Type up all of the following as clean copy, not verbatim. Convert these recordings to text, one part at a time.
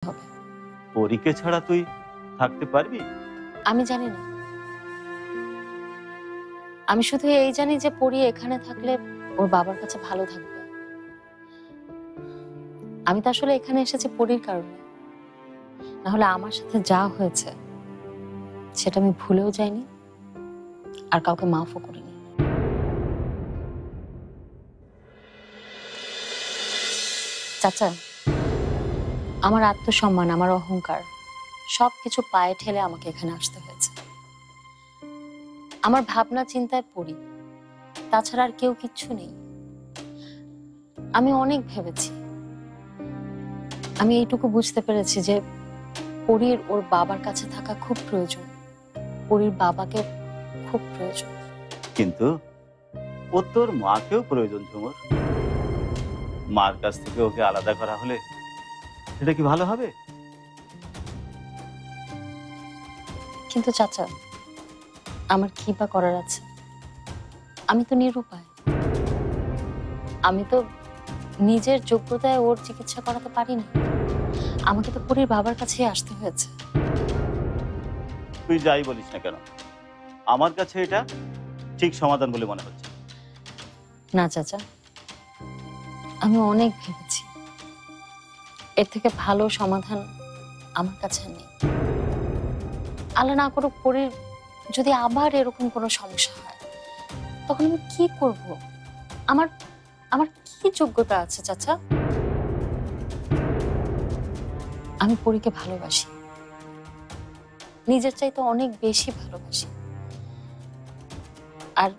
হবে। পরীকে ছাড়া তুই থাকতে পারবি? আমি জানি না, আমি শুধু এই জানি যে পরি এখানে থাকলে ওর বাবার কাছে ভালো থাকবে। আমি তো আসলে এখানে এসেছি পরির কারণে, না হলে আমার সাথে যা হয়েছে সেটা আমি ভুলেও যাইনি আর কাউকে মাফও করিনি। চাচা, আমার আত্মসম্মান, আমার অহংকার সবকিছু পায়ে ঠেলে আমাকে এখানে আসতে হয়েছে। আমার ভাবনা চিন্তায় পড়ি, তাছাড়া আর কেউ কিচ্ছু নেই। আমি অনেক ভেবেছি, আমি এইটুকু বুঝতে পেরেছি যে পরীর ওর বাবার কাছে থাকা খুব প্রয়োজন, পরীর বাবাকে খুব প্রয়োজন। কিন্তু ও তোর মাকেও প্রয়োজন ঝুমুর। মার কাছ থেকে ওকে আলাদা করা হলে সেটা কি ভালো হবে? কিন্তু চাচা, আমার কি বা করার আছে? আমি তো নিরুপায়। আমি তো নিজের যোগ্যতায় ওর চিকিৎসা করাতে পারিনি, আমাকে তো পরীর বাবার কাছেই আসতে হয়েছে। তুই যাই বলিস না কেন, আমার কাছে এটা ঠিক সমাধান বলে মনে হচ্ছে। না চাচা, আমি অনেক ভেবেছি, এর থেকে ভালো সমাধান আমার কাছে নেই। আল্লাহ না করুক পরীর যদি আবার এরকম কোনো সমস্যা হয়, তখন আমি কি করব? আমার আমার কি যোগ্যতা আছে চাচা? আমি পরীকে ভালোবাসি, নিজের চাইতে অনেক বেশি ভালোবাসি, আর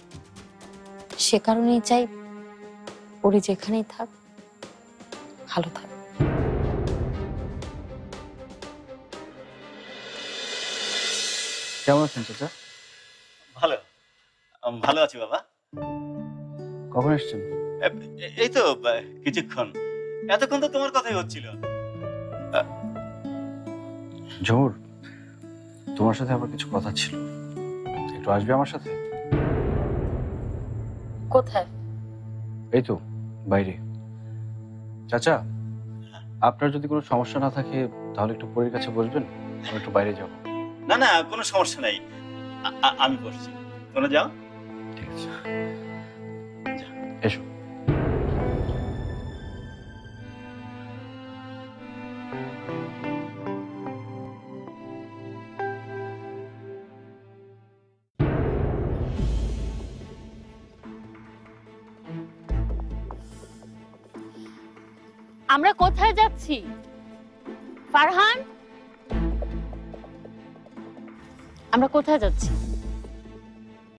সে কারণেই চাই পরী যেখানেই থাক ভালো থাক। কেমন আছেন চাচা? ভালো, ভালো আছি বাবা। কখন এসছেন? এই তো কিছুক্ষণ। এতক্ষণ তো তোমার কথাই হচ্ছিল। ঝুমুর, তোমার সাথে আমার কিছু কথা ছিল, একটু আসবে আমার সাথে? কোথায়? এই তো বাইরে। চাচা, আপনার যদি কোনো সমস্যা না থাকে তাহলে একটু পরীর কাছে বসবেন, আমি একটু বাইরে যাব। না না, কোনো সমস্যা নাই, আমি বসছি, তোমরা যাও। ঠিক আছে, এসো। আমরা কোথায় যাচ্ছি ফারহান? আমরা কোথায় যাচ্ছি?